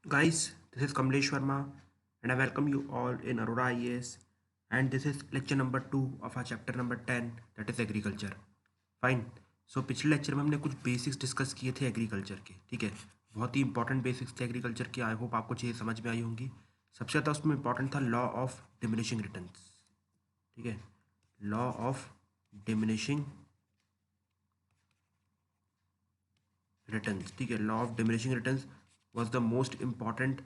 Guys, this is Kamlesh Verma and I welcome you all in Aurora IAS, and this is lecture number 2 of our chapter number 10, that is agriculture. Fine. सो पिछले lecture में हमने कुछ basics discuss किए थे agriculture के. ठीक है, बहुत ही इंपॉर्टेंट बेसिक्स थे एग्रीकल्चर के. आई होप आपको चीज़ें समझ में आई होंगी. सबसे ज़्यादा उसमें इंपॉर्टेंट था लॉ ऑफ डिमिनिशिंग रिटर्न्स. ठीक है, लॉ ऑफ डिमिनिशिंग रिटर्न्स. ठीक है, law of diminishing returns was the most important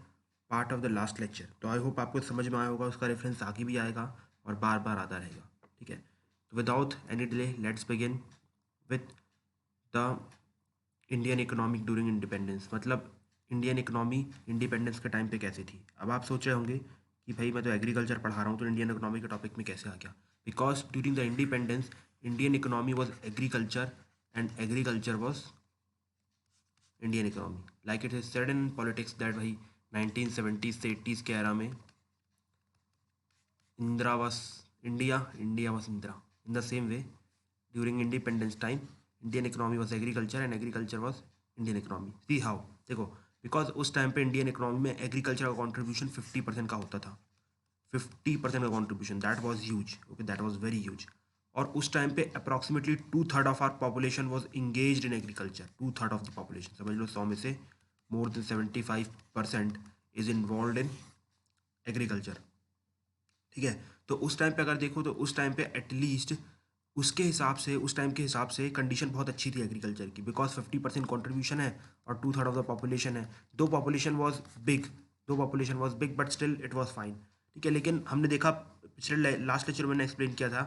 part of the last lecture. तो आई होप आपको समझ में आया होगा. उसका रेफरेंस आगे भी आएगा और बार बार आता रहेगा. ठीक है, तो without any delay let's begin with the Indian economic during independence. मतलब इंडियन इकोनॉमी इंडिपेंडेंस के टाइम पे कैसी थी. अब आप सोच रहे होंगे कि भाई मैं तो एग्रीकल्चर पढ़ा रहा हूँ तो इंडियन इकोनॉमी के टॉपिक में कैसे आ गया. Because during the independence Indian economy was agriculture and agriculture was Indian economy. Like it is said in politics that भाई 1970s से 80s के एरा में Indira was India, India was Indira. In the same way during independence time Indian economy was agriculture and agriculture was Indian economy. See how. देखो, because उस time पे Indian economy में agriculture का contribution 50% का होता था. 50% का contribution, that was huge. Okay, that was very huge. और उस टाइम पे approximately 2/3 of are population was engage in agriculture. 2/3 of the population, समझ लो 100 में से more than 75% is involve in agriculture. ठीक है, तो उस टाइम पे अगर देखो तो उस टाइम पे एटलीस्ट उसके हिसाब से, उस टाइम के हिसाब से कंडीशन बहुत अच्छी थी एग्रीकल्चर की. बिकॉज 50% कॉन्ट्रीब्यूशन है और 2/3 ऑफ द पॉपुलेशन है. दो पॉपुलेशन वॉज बिग, दो population was big but still it was fine. ठीक है, लेकिन हमने देखा पिछले लास्ट लेक्चर में मैंने एक्सप्लेन किया था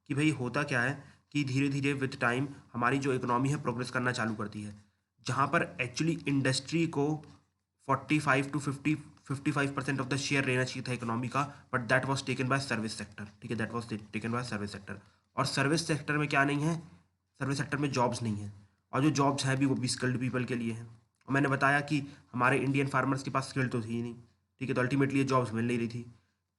कि भाई होता क्या है कि धीरे धीरे विथ टाइम हमारी जो इकोनॉमी है प्रोग्रेस करना चालू करती है. जहाँ पर एक्चुअली इंडस्ट्री को 45 to 55% ऑफ द शेयर रहना चाहिए था इकोनॉमी का, but that was taken by service sector. ठीक है, that was taken by service sector. और सर्विस सेक्टर में क्या नहीं है, सर्विस सेक्टर में जॉब्स नहीं है. और जो जॉब्स हैं भी वो भी स्किल्ड पीपल के लिए हैं. और मैंने बताया कि हमारे इंडियन फार्मर्स के पास स्किल तो थी ही नहीं. ठीक है, तो अल्टीमेटली ये जॉब्स मिल नहीं रही थी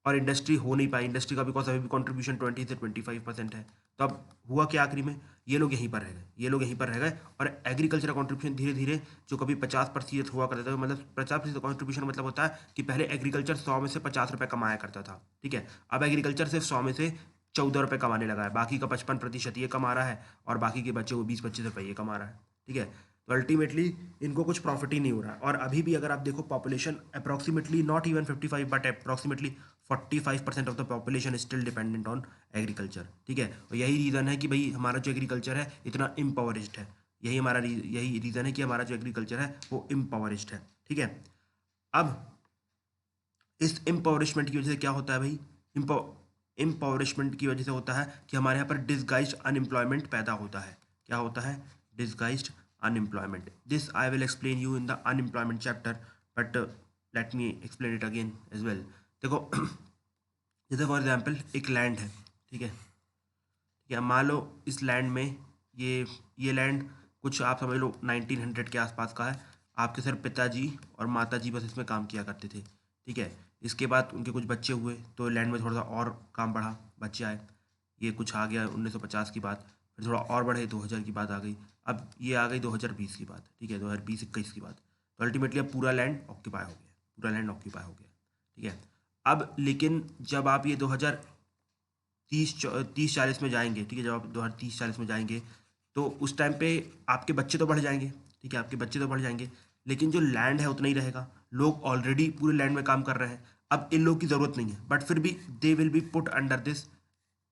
और इंडस्ट्री हो नहीं पाई. इंडस्ट्री का बिकॉज अभी भी कॉन्ट्रीब्यूशन 20 से 25% है. तो अब हुआ क्या आखिरी में, ये लोग यहीं पर रह गए, ये लोग यहीं पर रह गए. और एग्रीकल्चर का कॉन्ट्रीब्यूशन धीरे धीरे जो कभी 50% हुआ करता था, मतलब 50% कॉन्ट्रीब्यूशन मतलब होता है कि पहले एग्रीकल्चर 100 में से 50 रुपये कमाया करता था. ठीक है, अब एग्रीकल्चर सिर्फ 100 में से 14 रुपये कमाने लगा है. बाकी का 55% ये कमा रहा है और बाकी के बच्चे वो 20-25 रुपये ये कमा रहा है. ठीक है, तो अल्टीमेटली इनको कुछ प्रॉफिट ही नहीं हो रहा है. और अभी भी अगर आप देखो population approximately not even 55 but approximately 45% of the population is still dependent on agriculture. ठीक है, और यही रीज़न है कि भाई हमारा जो एग्रीकल्चर है इतना इम्पावरिज्ड है. यही रीज़न है कि हमारा जो एग्रीकल्चर है वो इम्पावरिज्ड है. ठीक है, अब इस इम्पावरिशमेंट की वजह से क्या होता है भाई, इम्पावरिशमेंट की वजह से होता है कि हमारे यहाँ पर डिसगाइज्ड अनएम्प्लॉयमेंट पैदा होता है. क्या होता है, disguised unemployment. This I will explain you in the unemployment chapter, but let me explain it again as well. देखो जैसे फॉर एग्जाम्पल एक लैंड है. ठीक है, या मान लो इस लैंड में ये लैंड कुछ आप समझ लो 1900 के आसपास का है. आपके सर पिताजी और माताजी बस इसमें काम किया करते थे. ठीक है, इसके बाद उनके कुछ बच्चे हुए तो लैंड में थोड़ा सा और काम बढ़ा, बच्चे आए. ये कुछ आ गया 1950 की बात, फिर थोड़ा और बढ़े 2000 की बात आ गई. अब ये आ गई 2020 की बात. ठीक है, 2020-21 की बात. तो अल्टीमेटली अब पूरा लैंड ऑक्यूपाई हो गया, पूरा लैंड ऑक्यूपाई हो गया. ठीक है, अब लेकिन जब आप ये 2030-40 में जाएंगे, ठीक है, जब आप 2030-40 में जाएंगे तो उस टाइम पे आपके बच्चे तो बढ़ जाएंगे. ठीक है, आपके बच्चे तो बढ़ जाएंगे, लेकिन जो लैंड है उतना ही रहेगा. लोग ऑलरेडी पूरे लैंड में काम कर रहे हैं. अब इन लोगों की ज़रूरत नहीं है, बट फिर भी they will be put under this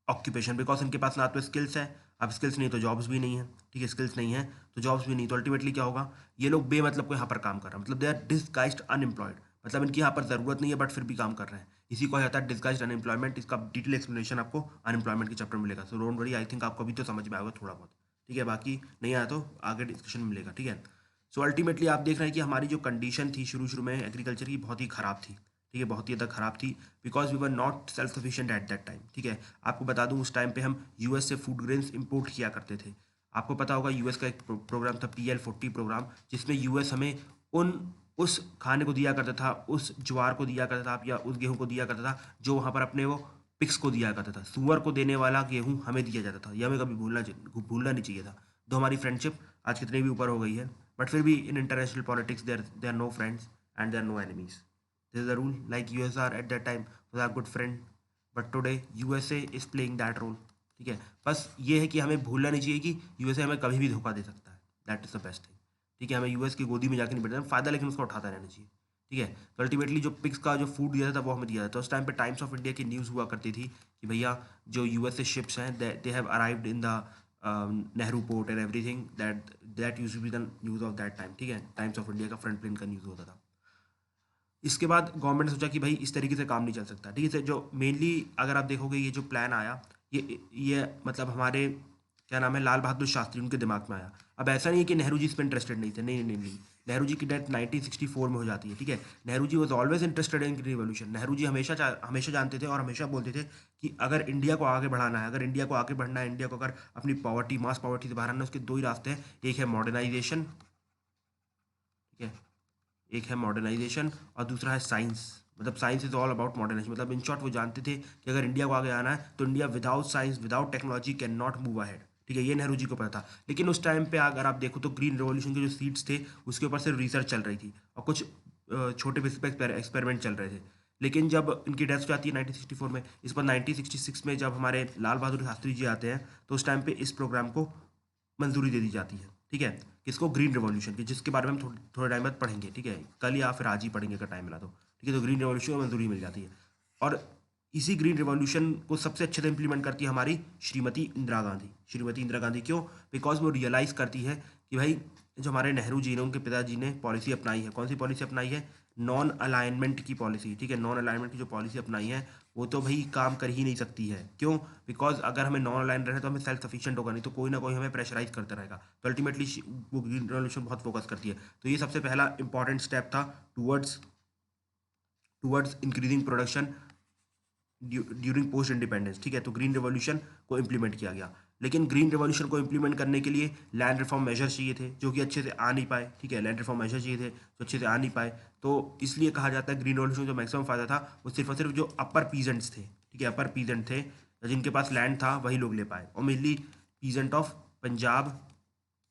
occupation because इनके पास ना तो स्किल्स है. अब स्किल्स नहीं तो जॉब्स भी नहीं है. ठीक है, स्किल्स नहीं है तो जॉब्स भी नहीं, तो अल्टीमेटली क्या होगा, ये लोग बेमतलब को यहाँ पर काम कर रहे हैं. मतलब दे आर डिसगाइज्ड अनएम्प्लॉयड. मतलब इनकी यहाँ पर ज़रूरत नहीं है बट फिर भी काम कर रहे हैं. इसी को कहता है डिसगाइज्ड अनएम्प्लॉयमेंट. इसका डिटेल एक्सप्लेनेशन आपको अनएम्प्लॉयमेंट के चैप्टर में मिलेगा. So don't worry, I think आपको अभी तो समझ में आएगा थोड़ा बहुत. ठीक है, बाकी नहीं आया तो आगे डिस्कशन में मिलेगा. ठीक है, सो अल्टीमेटली आप देख रहे हैं कि हमारी जो कंडीशन थी शुरू शुरू में एग्रीकल्चर की बहुत ही ख़राब थी. ठीक है, बहुत ही ज़्यादा ख़राब थी because we were not self sufficient at that time. ठीक है, आपको बता दूं उस टाइम पे हम यूएस से फूड ग्रेन्स इंपोर्ट किया करते थे. आपको पता होगा यूएस का एक प्रोग्राम था PL40 प्रोग्राम, जिसमें यूएस हमें उन उस खाने को दिया करता था, उस ज्वार को दिया करता था या उस गेहूं को दिया करता था जो वहाँ पर अपने वो पिक्स को दिया करता था. सुअर को देने वाला गेहूं हमें दिया जाता था. यह हमें कभी भूलना नहीं चाहिए था. तो हमारी फ्रेंडशिप आज कितनी भी ऊपर हो गई है, बट फिर भी in international politics there are no friends and there are no enemies. This is the rule. Like USSR at that time was our good friend, but today USA is playing that role. ठीक है, बस ये है कि हमें भूलना नहीं चाहिए कि यूएसए हमें कभी भी धोखा दे सकता है. That is the best thing. ठीक है, हमें यूएस की गोदी में जाकर नहीं बैठना फायदा, लेकिन उसका उठाता रहना चाहिए. ठीक है, तो अल्टीमेटली जो पिग्स का जो फूड दिया था वो हमें दिया था. तो उस टाइम पे टाइम्स ऑफ इंडिया की न्यूज़ हुआ करती थी कि भैया जो यूएसए शिप्स हैं they have arrived in the Nehru port and everything. That use be the news of that time. ठीक है, टाइम्स ऑफ इंडिया का फ्रंट पेज का न्यूज़ होता था. इसके बाद गवर्नमेंट ने सोचा कि भाई इस तरीके से काम नहीं चल सकता. ठीक है, जो मेनली अगर आप देखोगे ये जो प्लान आया, ये मतलब हमारे क्या नाम है लाल बहादुर शास्त्री उनके दिमाग में आया. अब ऐसा नहीं है कि नेहरू जी इस पर इंटरेस्टेड नहीं थे. नहीं नहीं नहीं, नेहरू जी की डेथ 1964 में हो जाती है. ठीक है, Nehru ji was always interested in revolution. Nehru ji हमेशा जानते थे और हमेशा बोलते थे कि अगर इंडिया को आगे बढ़ाना है, अगर इंडिया को आगे बढ़ना है, इंडिया को अगर अपनी पॉवर्टी मास पॉवर्टी से बाहर आना है, उसके दो ही रास्ते हैं. एक है मॉडर्नाइजेशन. ठीक है, एक है मॉडर्नाइजेशन और दूसरा है साइंस. मतलब science is all about modernisation. मतलब इन शॉर्ट वो जानते थे कि अगर इंडिया को आगे आना है तो India without science without technology can not move ahead. ठीक है, ये नेहरू जी को पता था. लेकिन उस टाइम पे अगर आप देखो तो ग्रीन रेवोल्यूशन के जो सीड्स थे उसके ऊपर सिर्फ रिसर्च चल रही थी और कुछ छोटे बेसिस पे एक्सपेरिमेंट चल रहे थे. लेकिन जब इनकी डेथ हो जाती है 1964 में, इस पर 1966 में जब हमारे लाल बहादुर शास्त्री जी आते हैं तो उस टाइम पे इस प्रोग्राम को मंजूरी दे दी जाती है. ठीक है, किसको? ग्रीन रेवोल्यूशन की, जिसके बारे में हम थोड़े टाइम बाद पढ़ेंगे. ठीक है, कल या फिर आज ही पढ़ेंगे अगर टाइम मिला तो. ठीक है, तो ग्रीन रेवोल्यूशन को मंजूरी मिल जाती है. और इसी ग्रीन रेवोल्यूशन को सबसे अच्छे से इंप्लीमेंट करती है हमारी श्रीमती इंदिरा गांधी. श्रीमती इंदिरा गांधी क्यों? बिकॉज वो रियलाइज़ करती है कि भाई जो हमारे नेहरू जी ने, उनके पिताजी ने पॉलिसी अपनाई है. कौन सी पॉलिसी अपनाई है? नॉन अलाइनमेंट की पॉलिसी. ठीक है, नॉन अलाइनमेंट की जो पॉलिसी अपनाई है वो तो भाई काम कर ही नहीं सकती है. क्यों? बिकॉज अगर हमें नॉन अलाइन रहे तो हमें सेल्फ सफिशिएंट होगा नहीं, तो कोई ना कोई हमें प्रेशराइज करता रहेगा. तो अल्टीमेटली वो ग्रीन रेवोल्यूशन बहुत फोकस करती है. तो ये सबसे पहला इंपॉर्टेंट स्टेप था towards increasing production during post independence. ठीक है, तो ग्रीन रेवोल्यूशन को इम्प्लीमेंट किया गया. लेकिन ग्रीन रेवोल्यूशन को इम्प्लीमेंट करने के लिए लैंड रिफॉर्म मेजर्स चाहिए थे जो कि अच्छे से आ नहीं पाए. ठीक है, लैंड रिफॉर्म मेजर्स चाहिए थे जो अच्छे से आ नहीं पाए. तो इसलिए कहा जाता है ग्रीन रेवोल्यूशन जो मैक्सिमम फायदा था वो सिर्फ और सिर्फ जो अपर पीजेंट्स थे. ठीक है, अपर पीजेंट थे जिनके पास लैंड था वही लोग ले पाए. और mainly peasant of Punjab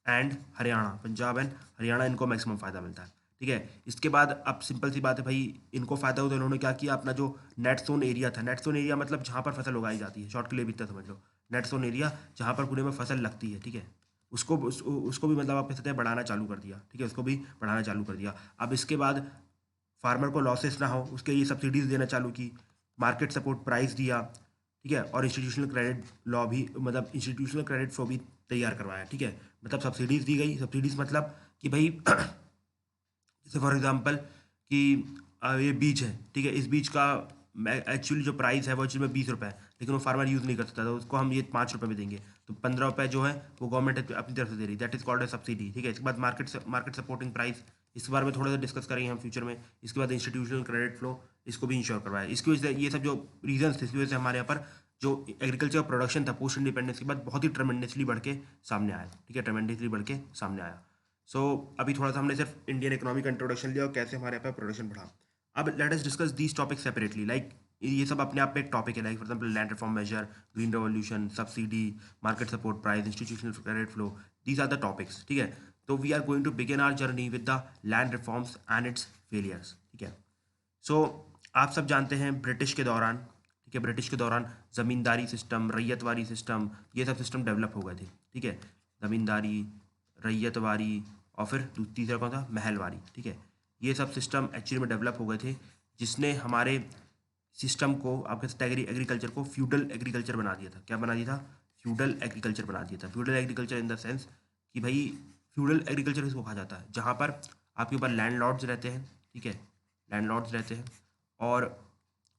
and Haryana. Punjab and Haryana इनको मैक्सिमम फ़ायदा मिलता है. ठीक है, इसके बाद अब सिंपल सी बात है भाई, इनको फ़ायदा हो तो इन्होंने क्या किया, अपना जो नेट जोन एरिया था, नेट जोन एरिया मतलब जहाँ पर फसल उगाई जाती है, शॉर्ट के लिए भी इतना समझ लो. नेट जोन एरिया जहाँ पर पूरे में फसल लगती है. ठीक है, उसको भी मतलब आप कह सकते हैं बढ़ाना चालू कर दिया. ठीक है, उसको भी बढ़ाना चालू कर दिया. अब इसके बाद फार्मर को लॉसेस ना हो उसके लिए सब्सिडीज़ देना चालू की, मार्केट सपोर्ट प्राइस दिया. ठीक है, और इंस्टीट्यूशनल क्रेडिट लॉ भी, मतलब इंस्टीट्यूशनल क्रेडिट फ्लो भी तैयार करवाया. ठीक है, मतलब सब्सिडीज़ दी गई. सब्सिडीज़ मतलब कि भाई जैसे फॉर एग्जांपल कि ये बीज है. ठीक है, इस बीज का एक्चुअली जो प्राइस है वो एक्चुअली में 20 रुपये है, लेकिन वो फार्मर यूज़ नहीं कर सकता, तो उसको हम ये 5 रुपये में देंगे. तो 15 रुपये जो है वो गवर्नमेंट अपनी तरफ से दे रही. That is called a subsidy. ठीक है, इसके बाद मार्केट सपोर्टिंग प्राइस, इस बारे में थोड़ा सा डिस्कस करेंगे हम फ्यूचर में. इसके बाद इंस्टीट्यूशनल क्रेडिट फ्लो, इसको भी इंश्योर करवाया. इसकी वजह से ये सब जो रीजन थे इसकी वजह से हमारे यहाँ पर जो एग्रीकल्चर प्रोडक्शन था पोस्ट इंडिपेंडेंस के बाद बहुत ही ट्रेमेंडसली बढ़ के सामने आया. ठीक है, ट्रेमेंडसली बढ़ के सामने आया. सो अभी थोड़ा सा हमने सिर्फ इंडियन इकोनॉमी का इंट्रोडक्शन लिया और कैसे हमारे यहाँ पर प्रोडक्शन बढ़ा. अब let us discuss these topic separately. Like ये सब अपने आप में एक टॉपिक है. Like for example land reform major, green revolution, subsidy, market support price, institutional credit flow, these are the topics. ठीक है, तो we are going to begin our journey with the land reforms and its failures. ठीक है, सो आप सब जानते हैं British के दौरान, ठीक है, ब्रिटिश के दौरान ज़मींदारी सिस्टम, रैयतवारी सिस्टम, ये सब सिस्टम डेवलप हो गए थे. ठीक है, ज़मींदारी, रैयतवारी और फिर तीसरा कौन था? महलवारी. ठीक है, ये सब सिस्टम एक्चुअली में डेवलप हो गए थे जिसने हमारे सिस्टम को, आप कह सकते हैं एग्रीकल्चर को फ्यूडल एग्रीकल्चर बना दिया था. क्या बना दिया था? फ्यूडल एग्रीकल्चर बना दिया था. Feudal agriculture in the sense कि भाई फ्यूडल एग्रीकल्चर किसको कहा जाता है? जहाँ पर आपके ऊपर लैंड लॉर्ड्स रहते हैं. ठीक है, लैंड लॉर्ड्स रहते हैं और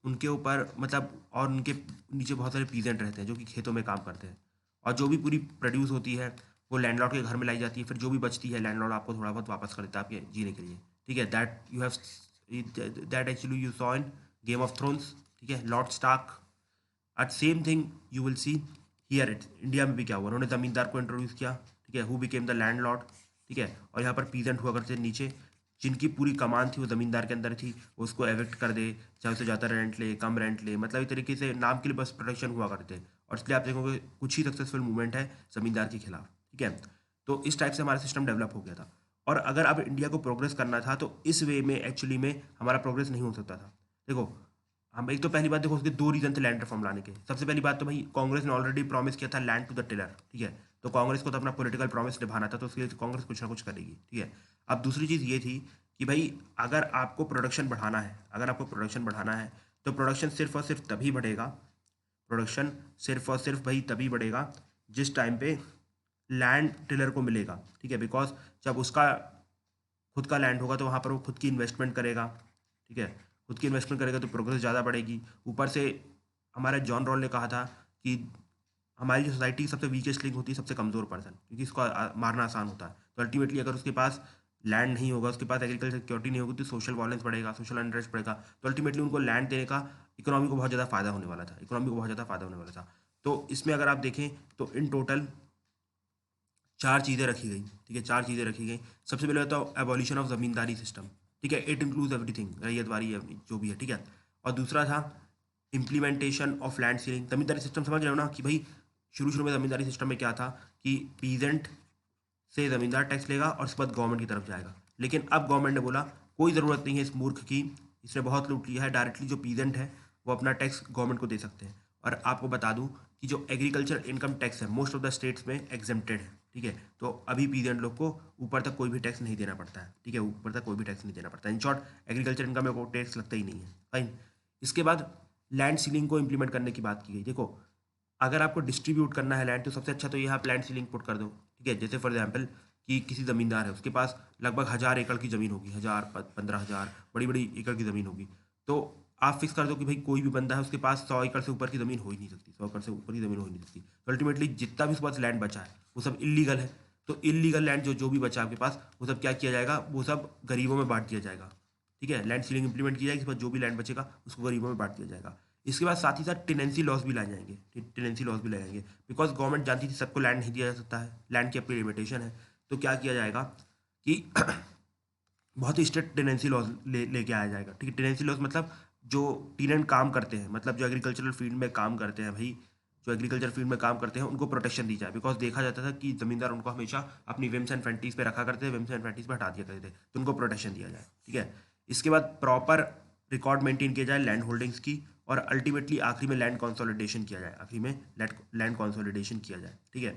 उनके ऊपर मतलब और उनके नीचे बहुत सारे पीजेंट रहते हैं जो कि खेतों में काम करते हैं. और जो भी पूरी प्रोड्यूस होती है वो लैंडलॉर्ड के घर में लाई जाती है. फिर जो भी बचती है लैंडलॉर्ड आपको थोड़ा बहुत वापस कर देता है आपके जीने के लिए. ठीक है, that actually you saw in Game of Thrones. ठीक है, Lord Stark. At same thing you will see here it. India में भी क्या हुआ, उन्होंने ज़मींदार को इंट्रोड्यूस किया. ठीक है, who became the land Lord. ठीक है, और यहाँ पर पीजेंट हुआ करते थे नीचे जिनकी पूरी कमान थी वो ज़मींदार के अंदर थी. उसको एविक्ट कर दे, चाहे उससे ज़्यादा रेंट ले, कम रेंट ले, मतलब इस तरीके से नाम के लिए बस प्रोटेक्शन हुआ करते. और इसलिए आप देखोगे कुछ ही सक्सेसफुल मूवमेंट है ज़मींदार के खिलाफ. ठीक है, तो इस टाइप से हमारा सिस्टम डेवलप हो गया था. और अगर अब इंडिया को प्रोग्रेस करना था तो इस वे में एक्चुअली में हमारा प्रोग्रेस नहीं हो सकता था। देखो, हम एक तो पहली बात देखो, उसके 2 रीज़न थे लैंड रिफॉर्म लाने के। सबसे पहली बात तो भाई कांग्रेस ने ऑलरेडी प्रॉमिस किया था लैंड टू द टिलर, ठीक है? तो कांग्रेस को तो अपना पॉलिटिकल प्रॉमिस निभाना था, तो उसके लिए तो कांग्रेस कुछ ना कुछ करेगी, ठीक है? अब दूसरी चीज़ ये थी कि भाई अगर आपको प्रोडक्शन बढ़ाना है, तो प्रोडक्शन सिर्फ़ और सिर्फ तभी बढ़ेगा, प्रोडक्शन सिर्फ़ और सिर्फ भाई तभी बढ़ेगा जिस टाइम पे लैंड टिलर को मिलेगा, ठीक है? बिकॉज़ जब उसका खुद का लैंड होगा तो वहाँ पर वो खुद की इन्वेस्टमेंट करेगा, ठीक है? खुद की इन्वेस्टमेंट करेगा तो प्रोग्रेस ज़्यादा बढ़ेगी। ऊपर से हमारे जॉन रॉल ने कहा था कि हमारी जो सोसाइटी की सबसे वीकेस्ट लिंक होती है सबसे कमज़ोर पर्सन, क्योंकि इसको मारना आसान होता है। तो अल्टीमेटली अगर उसके पास लैंड नहीं होगा, उसके पास एग्रीकल्चर सिक्योरिटी नहीं होगी, तो सोशल वायलेंस बढ़ेगा, सोशल अनरेस्ट बढ़ेगा। तो अल्टीमेटली उनको लैंड देने का इकोनॉमी को बहुत ज़्यादा फ़ायदा होने वाला था, तो इसमें अगर आप देखें तो इन टोटल 4 चीज़ें रखी गई, ठीक है? 4 चीज़ें रखी गई। सबसे पहले बताओ एबॉलिशन ऑफ ज़मींदारी सिस्टम, ठीक है? इट इंक्लूड्स एवरीथिंग, रैयतवारी है जो भी है, ठीक है? और दूसरा था implementation of land ceiling. ज़मींदारी system समझ रहे हो ना कि भाई शुरू-शुरू में ज़मींदारी सिस्टम में क्या था कि पीजेंट से ज़मींदार टैक्स लेगा और उसके बाद गवर्नमेंट की तरफ जाएगा। लेकिन अब गवर्नमेंट ने बोला कोई ज़रूरत नहीं है इस मूर्ख की, इसने बहुत लूट लिया है, डायरेक्टली जो पीजेंट है वो अपना टैक्स गवर्नमेंट को दे सकते हैं। और आपको बता दूं कि जो एग्रीकल्चर इनकम टैक्स है मोस्ट ऑफ द स्टेट्स में एग्जेम्प्टेड है, ठीक है? तो अभी पीजेंट लोग को ऊपर तक कोई भी टैक्स नहीं देना पड़ता है, ठीक है? ऊपर तक कोई भी टैक्स नहीं देना पड़ता है। इन शॉर्ट एग्रीकल्चर इनकम में कोई टैक्स लगता ही नहीं है, फाइन। इसके बाद लैंड सीलिंग को इम्प्लीमेंट करने की बात की गई। देखो, अगर आपको डिस्ट्रीब्यूट करना है लैंड तो सबसे अच्छा तो ये आप लैंड सीलिंग पुट कर दो, ठीक है? जैसे फॉर एग्जांपल कि किसी ज़मींदार है, उसके पास लगभग 1000 एकड़ की ज़मीन होगी, 1000 15,000 बड़ी बड़ी एकड़ की ज़मीन होगी। तो आप फिक्स कर दो कि भाई कोई भी बंदा है उसके पास 100 एकड़ से ऊपर की ज़मीन हो ही नहीं सकती, 100 एकड़ से ऊपर की ज़मीन हो ही नहीं सकती। तो अल्टीमेटली जितना भी उसके पास लैंड बचा है वो सब इलीगल है। तो इलीगल लैंड जो जो भी बचा है आपके पास वो सब क्या किया जाएगा, वो सब गरीबों में बांट दिया जाएगा, ठीक है? लैंड सीलिंग इंप्लीमेंट की जाएगी, इसके बाद जो भी लैंड बचेगा उसको गरीबों में बांट दिया जाएगा। इसके बाद साथ ही साथ टेनेंसी लॉस भी लाए जाएंगे, टेनेंसी लॉस भी लाए जाएंगे, बिकॉज गवर्नमेंट जानती थी सबको लैंड नहीं दिया जा सकता है, लैंड की अपनी लिमिटेशन है। तो क्या किया जाएगा कि बहुत ही स्ट्रिक्ट टेनेंसी लॉज लेके आया जाएगा, ठीक है? टेनेंसी लॉज मतलब जो टेनेंट काम करते हैं, मतलब जो एग्रीकल्चरल फील्ड में काम करते हैं भाई, जो एग्रीकल्चर फील्ड में काम करते हैं उनको प्रोटेक्शन दी जाए। बिकॉज देखा जाता था कि ज़मींदार उनको हमेशा अपनी विम्स एंड फैंटीज पे रखा करते थे, विम्स एंड फैंटीज पे हटा दिया करते थे, तो उनको प्रोटेक्शन दिया जाए, ठीक है? इसके बाद प्रॉपर रिकॉर्ड मेंटेन किया जाए लैंड होल्डिंग्स की, और अल्टीमेटली आखिरी में लैंड कंसोलिडेशन किया जाए, लैंड कंसोलिडेशन किया जाए, ठीक है?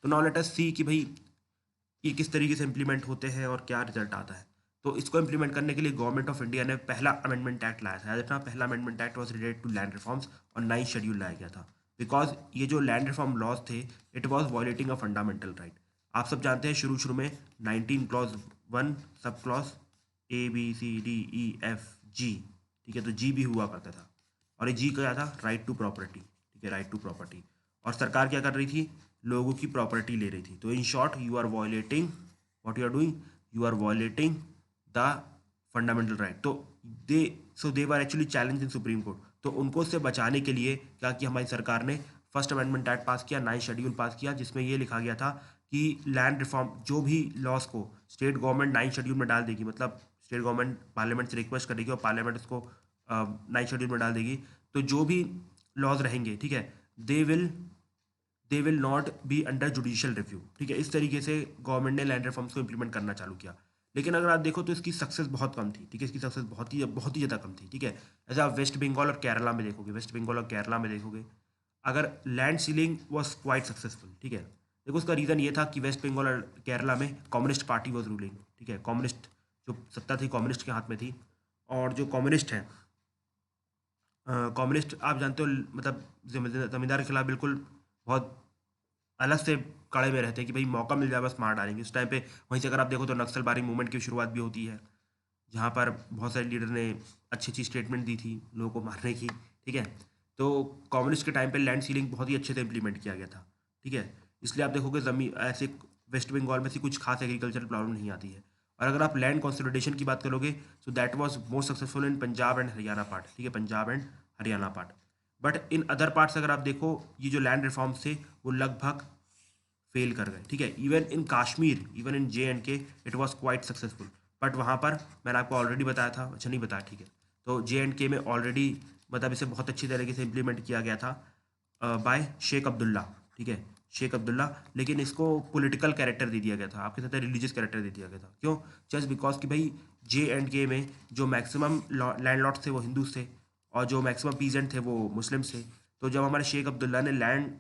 तो नाउ लेट अस सी कि भाई ये किस तरीके से इम्प्लीमेंट होते हैं और क्या रिजल्ट आता है। तो इसको इम्प्लीमेंट करने के लिए गवर्नमेंट ऑफ इंडिया ने पहला अमेंडमेंट एक्ट लाया था। याद रखना, पहला amendment act was related to land reforms और 9th शेड्यूल लाया गया था। बिकॉज ये जो लैंड रिफॉर्म लॉज थे it was violating a fundamental right. आप सब जानते हैं शुरू शुरू में 19 क्लॉज 1 सब क्लॉज ABCDEFG, ठीक है? तो जी भी हुआ करता था, और ये जी क्या था, राइट टू प्रॉपर्टी, ठीक है? Right to property. और सरकार क्या कर रही थी, लोगों की प्रॉपर्टी ले रही थी। तो in short you are violating, what you are doing, you are violating the fundamental right. तो they they were actually challenge in Supreme Court. तो उनको उससे बचाने के लिए क्या किया हमारी सरकार ने, फर्स्ट अमेंडमेंट एक्ट पास किया, 9th शेड्यूल पास किया, जिसमें ये लिखा गया था कि लैंड रिफॉर्म जो भी लॉस को स्टेट गवर्नमेंट 9th शेड्यूल में डाल देगी, मतलब स्टेट गवर्नमेंट पार्लियामेंट से रिक्वेस्ट करेगी और पार्लियामेंट उसको 9th शेड्यूल में डाल देगी। तो जो भी लॉज रहेंगे, ठीक है, they will they will not be under judicial review, ठीक है? इस तरीके से गवर्नमेंट ने लैंड रिफॉर्म्स को इंप्लीमेंट करना चालू किया। लेकिन अगर आप देखो तो इसकी सक्सेस बहुत कम थी, ठीक है? इसकी सक्सेस बहुत ही ज़्यादा कम थी, ठीक है? ऐसा आप वेस्ट बंगाल और केरला में देखोगे, अगर land ceiling was quite successful, ठीक है? देखो उसका रीज़न ये था कि वेस्ट बंगाल और केरला में कम्युनिस्ट पार्टी वॉज रूलिंग, ठीक है? कम्युनिस्ट जो सत्ता थी कम्युनिस्ट के हाथ में थी। और जो कम्युनिस्ट हैं, कम्युनिस्ट आप जानते हो, मतलब जमींदार के खिलाफ बिल्कुल बहुत अलग से कड़े में रहते हैं कि भाई मौका मिल जाए बस मार डालेंगे उस टाइम पे। वहीं से अगर आप देखो तो नक्सलबारी मूवमेंट की शुरुआत भी होती है, जहाँ पर बहुत सारे लीडर ने अच्छी अच्छी स्टेटमेंट दी थी लोगों को मारने की, ठीक है? तो कम्युनिस्ट के टाइम पे लैंड सीलिंग बहुत ही अच्छे से इंप्लीमेंट किया गया था, ठीक है? इसलिए आप देखोगे ज़मीन ऐसे वेस्ट बंगाल में से कुछ खास एग्रीकल्चरल प्रॉब्लम नहीं आती है। और अगर आप लैंड कंसोलिडेशन की बात करोगे तो that was more successful in Punjab and Haryana part, ठीक है? Punjab and Haryana part. But in other parts अगर आप देखो, ये जो लैंड रिफॉर्म्स थे वो लगभग फेल कर गए, ठीक है? Even in Kashmir, even in J&K it was quite successful. But वहाँ पर मैंने आपको ऑलरेडी बताया था, अच्छा नहीं बताया, ठीक है? तो J&K में ऑलरेडी मतलब इसे बहुत अच्छी तरीके से इम्प्लीमेंट किया गया था बाय शेख अब्दुल्ला, ठीक है? शेख अब्दुल्ला, लेकिन इसको पॉलिटिकल कैरेक्टर दे दिया गया था, आपके साथ रिलीजियस कैरेक्टर दे दिया गया था। क्यों? जस्ट बिकॉज कि भाई J&K में जो मैक्सिमम लैंडलॉर्ड्स थे वो हिंदूज थे और जो मैक्सिमम पीजेंट थे वो मुस्लिम्स थे। तो जब हमारे शेख अब्दुल्ला ने लैंड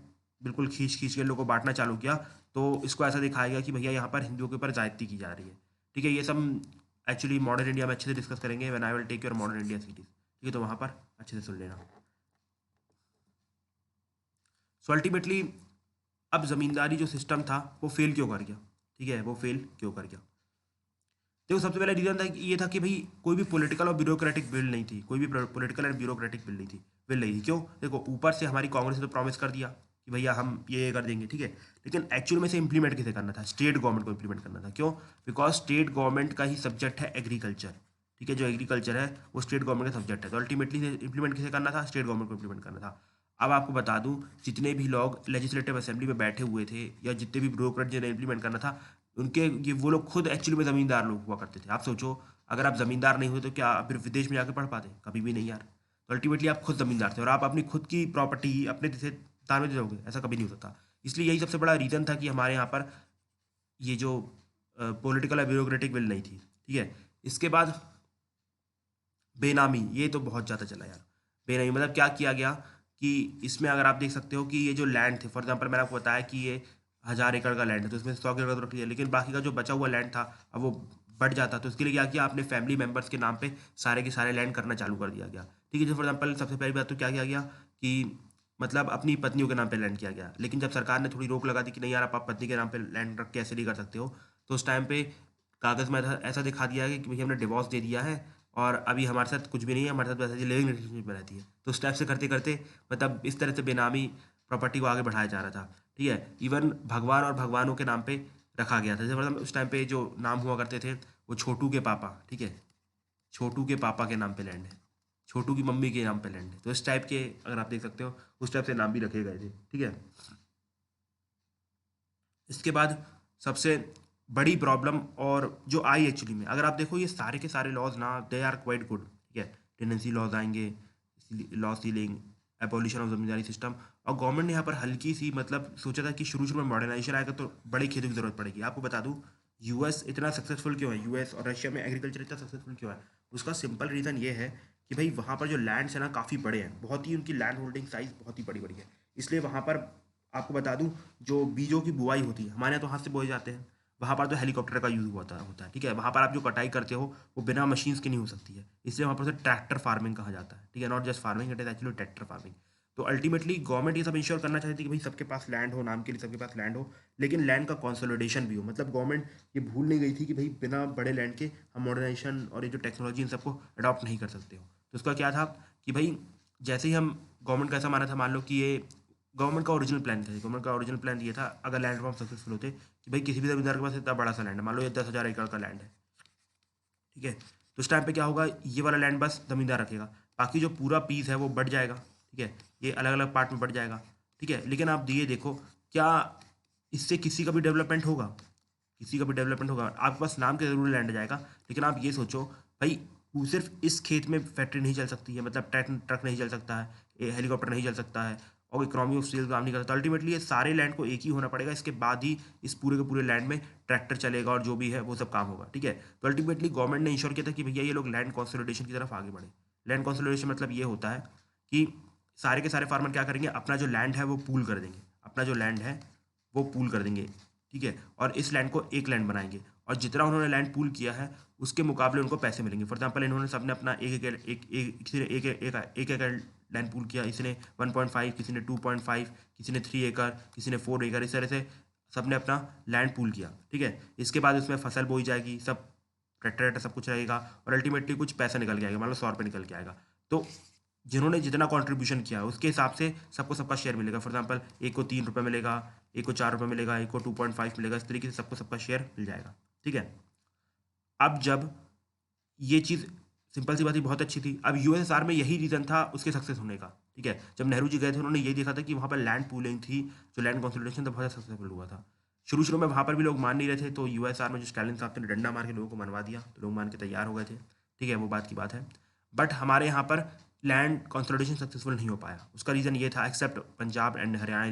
बिल्कुल खींच खींच के लोगों को बांटना चालू किया, तो इसको ऐसा दिखाया गया कि भैया यहाँ पर हिंदुओं के ऊपर ज्यादती की जा रही है। ठीक है, ये सब एक्चुअली मॉडर्न इंडिया में अच्छे से डिस्कस करेंगे when I will take your modern India series. ठीक है, तो वहाँ पर अच्छे से सुन लेना। सो अल्टीमेटली अब जमींदारी जो सिस्टम था वो फेल क्यों कर गया? ठीक है, वो फेल क्यों कर गया? देखो, सबसे पहला रीजन था कि ये था कि भाई कोई भी पॉलिटिकल और ब्यूरोक्रेटिक बिल नहीं थी, कोई भी पॉलिटिकल एंड ब्यूरोक्रेटिक बिल नहीं थी। क्यों? देखो, ऊपर से हमारी कांग्रेस ने तो प्रॉमिस कर दिया कि भैया हम ये कर देंगे, ठीक है, लेकिन एक्चुअल में से इंप्लीमेंट किसे करना था? स्टेट गवर्नमेंट को इंप्लीमेंट करना था। क्यों? बिकॉज स्टेट गवर्नमेंट का ही सब्जेक्ट है एग्रीकल्चर। ठीक है, जो एग्रीकल्चर है वो स्टेट गवर्नमेंट का सब्जेक्ट है, तो अल्टीमेटली इंप्लीमेंट किसे करना था? स्टेट गवर्नमेंट को इंप्लीमेंट करना था। अब आपको बता दूं, जितने भी लोग लेजिस्लेटिव असेंबली में बैठे हुए थे या जितने भी ब्यूरोक्रेट जिन्हें इंप्लीमेंट करना था, उनके ये वो लोग खुद एक्चुअली में ज़मींदार लोग हुआ करते थे। आप सोचो, अगर आप ज़मींदार नहीं हुए तो क्या फिर विदेश में जाकर पढ़ पाते? कभी भी नहीं यार। तो अल्टीमेटली आप खुद ज़मींदार थे और आप अपनी खुद की प्रॉपर्टी अपने से दान में दे दोगे, ऐसा कभी नहीं हो सकता। इसलिए यही सबसे बड़ा रीज़न था कि हमारे यहाँ पर ये जो पॉलिटिकल या ब्यूरोक्रेटिक बिल नहीं थी। ठीक है, इसके बाद बेनामी, ये तो बहुत ज़्यादा चला यार। बेनामी मतलब क्या किया गया कि इसमें अगर आप देख सकते हो कि ये जो लैंड थे, फॉर एग्जांपल मैंने आपको बताया कि ये 1000 एकड़ का लैंड है, तो इसमें 100 एकड़ तो रख लिया, लेकिन बाकी का जो बचा हुआ लैंड था अब वो बढ़ जाता, तो इसके लिए क्या किया आपने? फैमिली मेंबर्स के नाम पे सारे के सारे लैंड करना चालू कर दिया गया। ठीक है, जो फॉर एग्जाम्पल सबसे पहली बात तो क्या किया गया कि मतलब अपनी पत्नियों के नाम पे लैंड किया गया, लेकिन जब सरकार ने थोड़ी रोक लगा दी कि नहीं यार, आप पत्नी के नाम पे लैंड रख के ऐसे नहीं कर सकते हो, तो उस टाइम पे कागज़ में ऐसा दिखा दिया है कि भैया हमने डिवोर्स दे दिया है और अभी हमारे साथ कुछ भी नहीं है, हमारे साथ वैसे लिविंग रिलेशनशिप में रहती है। तो उस टाइप से करते करते मतलब इस तरह से बेनामी प्रॉपर्टी को आगे बढ़ाया जा रहा था। ठीक है, इवन भगवान और भगवानों के नाम पे रखा गया था। जैसे मतलब उस टाइम पे जो नाम हुआ करते थे वो छोटू के पापा, ठीक है, छोटू के पापा के नाम पे लैंड है, छोटू की मम्मी के नाम पे लैंड है। तो इस टाइप के अगर आप देख सकते हो उस टाइप से नाम भी रखे गए थे। ठीक है, इसके बाद सबसे बड़ी प्रॉब्लम और जो आई एक्चुअली में, अगर आप देखो ये सारे के सारे लॉज ना दे आर क्वाइट गुड। ठीक है, टेनेंसी लॉज आएंगे, law ceiling, abolition of zamindari system, और गवर्नमेंट ने यहाँ पर हल्की सी मतलब सोचा था कि शुरू शुरू में मॉडर्नाइजेशन आएगा तो बड़े खेतों की जरूरत पड़ेगी। आपको बता दूं, यूएस इतना सक्सेसफुल क्यों है, यूएस और रशिया में एग्रीकल्चर इतना सक्सेसफुल क्यों है? उसका सिंपल रीज़न ये है कि भाई वहाँ पर जो लैंड्स है ना काफ़ी बड़े हैं, बहुत ही उनकी लैंड होल्डिंग साइज बहुत ही बड़ी बड़ी है। इसलिए वहाँ पर आपको बता दूं, जो बीजों की बुआई होती है, हमारे यहाँ तो हाथ से बोए जाते हैं, वहाँ पर तो हेलीकॉप्टर का यूज़ होता है। ठीक है, वहाँ पर आप जो कटाई करते हो वो बिना मशीन्स के नहीं हो सकती है, इसलिए वहाँ पर उसे ट्रैक्टर फार्मिंग कहा जाता है। ठीक है, not just farming, it is actually tractor farming. तो अल्टीमेटली गवर्नमेंट ये सब इंश्योर करना चाहती थी कि भाई सबके पास लैंड हो, नाम के लिए सबके पास लैंड हो, लेकिन लैंड का कंसोलिडेशन भी हो। मतलब गवर्नमेंट ये भूल नहीं गई थी कि भाई बिना बड़े लैंड के हम मॉडर्नाइजेशन और ये जो टेक्नोलॉजी इन सबको अडॉप्ट नहीं कर सकते हो। तो उसका क्या था कि भाई जैसे ही हम गवर्नमेंट का ऐसा माना था, मान लो कि ये गवर्नमेंट का ओरिजिनल प्लान था, गवर्नमेंट का ओरिजिनल प्लान ये था अगर लैंड फॉर्म सक्सेसफुल होते कि भाई किसी भी जमींदार के पास इतना बड़ा सा लैंड है, मान लो ये 10,000 एकड़ का लैंड है, ठीक है, तो उस टाइम पे क्या होगा, ये वाला लैंड बस जमींदार रखेगा, बाकी जो पूरा पीस है वो बढ़ जाएगा। ठीक है, ये अलग अलग पार्ट में बढ़ जाएगा। ठीक है, लेकिन आप ये देखो, क्या इससे किसी का भी डेवलपमेंट होगा? किसी का भी डेवलपमेंट होगा? आपके पास नाम के जरूर लैंड जाएगा, लेकिन आप ये सोचो भाई, वो सिर्फ इस खेत में फैक्ट्री नहीं चल सकती है, मतलब ट्रक ट्रक नहीं चल सकता है, हेलीकॉप्टर नहीं चल सकता है, और इकोनॉमी ऑफ स्केल काम नहीं करता। अल्टीमेटली ये सारे लैंड को एक ही होना पड़ेगा, इसके बाद ही इस पूरे के पूरे लैंड में ट्रैक्टर चलेगा और जो भी है वो सब काम होगा। ठीक है, तो अल्टीमेटली गवर्नमेंट ने इंश्योर किया था कि भैया ये लोग लैंड कंसोलिडेशन की तरफ आगे बढ़े। लैंड कंसोलिडेशन मतलब ये होता है कि सारे के सारे फार्मर क्या करेंगे, अपना जो लैंड है वो पूल कर देंगे, अपना जो लैंड है वो पूल कर देंगे। ठीक है, और इस लैंड को एक लैंड बनाएंगे, और जितना उन्होंने लैंड पूल किया है उसके मुकाबले उनको पैसे मिलेंगे। फॉर एग्जाम्पल, इन्होंने सबने अपना एक एकड़ लैंड पूल किया, इसने 1.5, किसी ने 2.5, किसी ने 3 एकड़, किसी ने 4 एकड़, इस तरह से सबने अपना लैंड पूल किया। ठीक है, इसके बाद उसमें फसल बोई जाएगी, सब ट्रैक्टर सब कुछ रहेगा, और अल्टीमेटली कुछ पैसा निकल के आएगा, मान लो 100 रुपये निकल के आएगा। तो जिन्होंने जितना कंट्रीब्यूशन किया उसके हिसाब से सबको सबका शेयर मिलेगा। फॉर एग्जाम्पल, एक को 3 रुपये मिलेगा, एक को 4 रुपये मिलेगा, एक को 2.5 मिलेगा, इस तरीके से सबको सबका शेयर मिल जाएगा। ठीक है, अब जब ये चीज़ सिंपल सी बात ही बहुत अच्छी थी, अब यूएसएसआर में यही रीज़न था उसके सक्सेस होने का। ठीक है, जब नेहरू जी गए थे उन्होंने यही देखा था कि वहाँ पर लैंड पूलिंग थी, जो लैंड कंसोलिडेशन था बहुत सक्सेसफुल हुआ था। शुरू शुरू में वहाँ पर भी लोग मान नहीं रहे थे, तो यूएसएसआर में जो स्टालिन साहब ने डंडा मार के लोगों को मनवा दिया, तो लोग मान के तैयार हो गए थे। ठीक है, वो बात की बात है। बट हमारे यहाँ पर लैंड कंसोलिडेशन सक्सेसफुल नहीं हो पाया। उसका रीज़न ये था, except Punjab and Haryana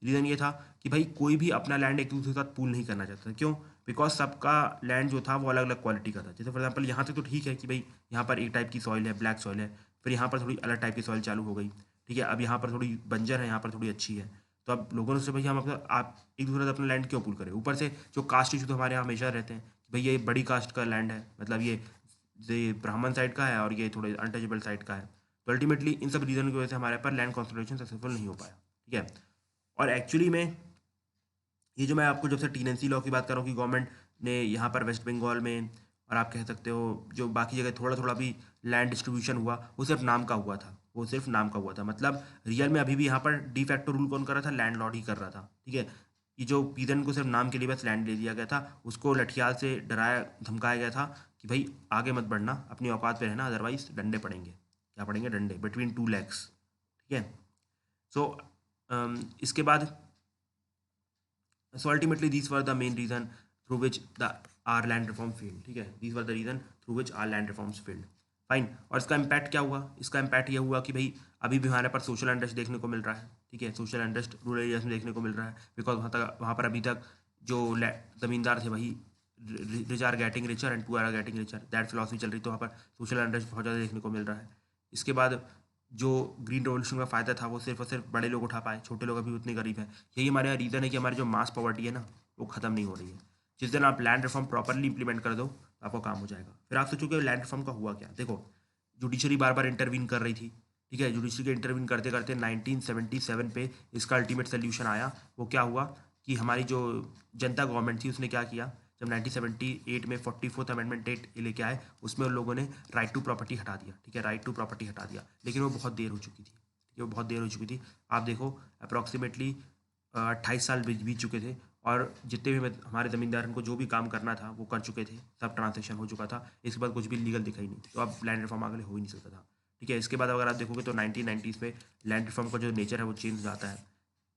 reason ये था कि भाई कोई भी अपना लैंड एक दूसरे के साथ पूल नहीं करना चाहता था। क्यों? बिकॉज सबका लैंड जो था वो अलग अलग क्वालिटी का था। जैसे फॉर एग्जाम्पल यहाँ तक तो ठीक है कि भाई यहाँ पर एक टाइप की सॉइल है, ब्लैक सॉइल है, फिर यहाँ पर थोड़ी अलग टाइप की सॉइल चालू हो गई, ठीक है, अब यहाँ पर थोड़ी बंजर है, यहाँ पर थोड़ी अच्छी है। तो अब लोगों ने सोचा भाई हम अपना आप एक दूसरे से अपना लैंड क्यों पूल करें। ऊपर से जो कास्ट इशू तो हमारे यहाँ हमेशा रहते हैं कि भाई ये बड़ी कास्ट का लैंड है, मतलब ये ब्राह्मण साइड का है और ये थोड़े अनटचेबल साइड का है। तो अल्टीमेटली इन सब रीज़न की वजह से हमारे पर लैंड कंसोलिडेशन सक्सेसफुल नहीं हो पाया, ठीक है। और एक्चुअली में ये जो मैं आपको जब से टीएनसी लॉ की बात कर रहा हूँ कि गवर्नमेंट ने यहाँ पर वेस्ट बंगाल में और आप कह सकते हो जो बाकी जगह थोड़ा थोड़ा भी लैंड डिस्ट्रीब्यूशन हुआ, वो सिर्फ नाम का हुआ था, वो सिर्फ नाम का हुआ था। मतलब रियल में अभी भी यहाँ पर डी फैक्टो रूल कौन कर रहा था? लैंड लॉर्ड ही कर रहा था, ठीक है। ये जो पीदन को सिर्फ नाम के लिए बस लैंड दे दिया गया था, उसको लठियाल से डराया धमकाया गया था कि भाई आगे मत बढ़ना, अपनी औकात पे रहना, अदरवाइज डंडे पड़ेंगे। क्या पड़ेंगे? डंडे, बिटवीन 2 legs, ठीक है। सो इसके बाद so ultimately these were the main reason through which the our land reform failed, ठीक है। these were the reason through which our land reforms failed, fine. और इसका इम्पैक्ट क्या हुआ? इसका इम्पैक्ट ये हुआ कि भाई अभी भी हमारे पर सोशल अनरेस्ट देखने को मिल रहा है, ठीक है। सोशल अनरेस्ट रूरल एरियाज में देखने को मिल रहा है, बिकॉज वहाँ पर अभी तक जो ज़मींदार थे वही rich are getting richer and poor are getting richer, that philosophy चल रही, तो वहाँ पर सोशल अनरेस्ट बहुत ज़्यादा देखने को मिल रहा है। इसके बाद जो ग्रीन रेवोल्यूशन का फ़ायदा था वो सिर्फ और सिर्फ बड़े लोग उठा पाए, छोटे लोग अभी उतने गरीब हैं। यही हमारे यहाँ रीज़न है कि हमारी जो मास पॉवर्टी है ना, वो ख़त्म नहीं हो रही है। जिस दिन आप लैंड रिफॉर्म प्रॉपरली इंप्लीमेंट कर दो तो आपका काम हो जाएगा। फिर आप सोचोगे लैंड रिफॉर्म का हुआ क्या? देखो, जुडिशरी बार बार इंटरवीन कर रही थी, ठीक है। जुडिशरी के इंटरवीन करते करते 1977 पे इसका अल्टीमेट सोल्यूशन आया। वो क्या हुआ कि हमारी जो जनता गवर्नमेंट थी उसने क्या किया, जब 1978 में 44th अमेंडमेंट एक्ट लेके आए, उसमें उन लोगों ने राइट टू प्रॉपर्टी हटा दिया, ठीक है, राइट टू प्रॉपर्टी हटा दिया। लेकिन वो बहुत देर हो चुकी थी, ठीक है, वो बहुत देर हो चुकी थी। आप देखो अप्रॉक्सीमेटली 28 साल बीत चुके थे और जितने भी हमारे ज़मींदार को जो भी काम करना था वो कर चुके थे, सब ट्रांजेक्शन हो चुका था। इसके बाद कुछ भी लीगल दिखा ही नहीं, तो अब लैंड रिफॉर्म आगे हो ही नहीं सकता था, ठीक है। इसके बाद अगर आप देखोगे तो 1990s में लैंड रिफॉर्म का जो नेचर है वो चेंज हो जाता है।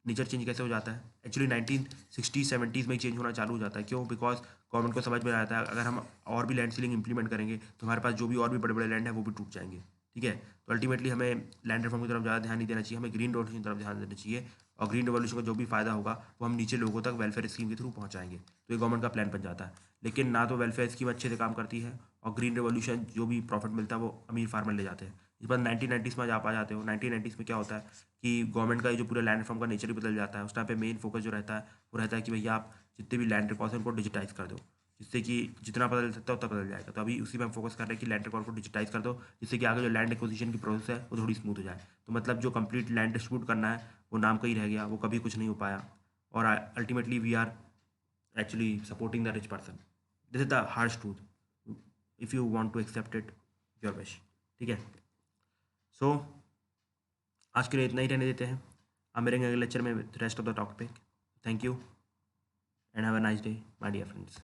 नेचर चेंज कैसे हो जाता है? एक्चुअली 1960-70s में ही चेंज होना चालू हो जाता है। क्यों? बिकॉज गवर्नमेंट को समझ में आता है अगर हम और भी लैंड सीलिंग इंप्लीमेंट करेंगे तो हमारे पास जो भी और भी बड़े बड़े लैंड है वो भी टूट जाएंगे, ठीक है। तो अल्टीमेटली हमें लैंड रिफॉर्म की तरफ ज़्यादा ध्यान नहीं देना चाहिए, हमें ग्रीन रेवोल्यूशन की तरफ ध्यान देना चाहिए। और ग्रीन रेवोल्यूशन का जो भी फायदा होगा वो हम नीचे लोगों तक वेलफेयर स्कीम के थ्रू पहुँचाएंगे, तो ये गवर्नमेंट का प्लान बन जाता है। लेकिन ना तो वेलफेयर स्कीम अच्छे से काम करती है और ग्रीन रेवोल्यूशन जो भी प्रॉफिट मिलता है वो अमीर फार्मर ले जाते हैं। इस बार 1990s में आप आ जाते हो, 1990s में क्या होता है कि गवर्नमेंट का ये जो पूरा लैंड रिफॉर्म का नेचर ही बदल जाता है। उस टाइम पे मेन फोकस जो रहता है वो रहता है कि भैया आप जितने भी लैंड रिकॉर्ड्स हैं उनको डिजिटाइज कर दो, जिससे कि जितना बदल सकता है उतना बदल जाएगा। तो अभी उसी में हम फोकस कर रहे हैं कि लैंड रिकॉर्ड को डिजिटाइज कर दो, जिससे कि आगे जो लैंड एक्विजिशन की प्रोसेस है वो थोड़ी स्मूथ हो जाए। तो मतलब जो कंप्लीट लैंड डिस्ट्रीब्यूट करना है वो नाम का ही रह गया, वो कभी कुछ नहीं हो पाया। और ultimately we are actually supporting the rich person. This is the harsh truth, if you want to accept it, your wish, ठीक है। सो आज के लिए इतना ही रहने देते हैं। अब मिलेंगे अगले लेक्चर में rest of the topic. Thank you and have a nice day my dear friends.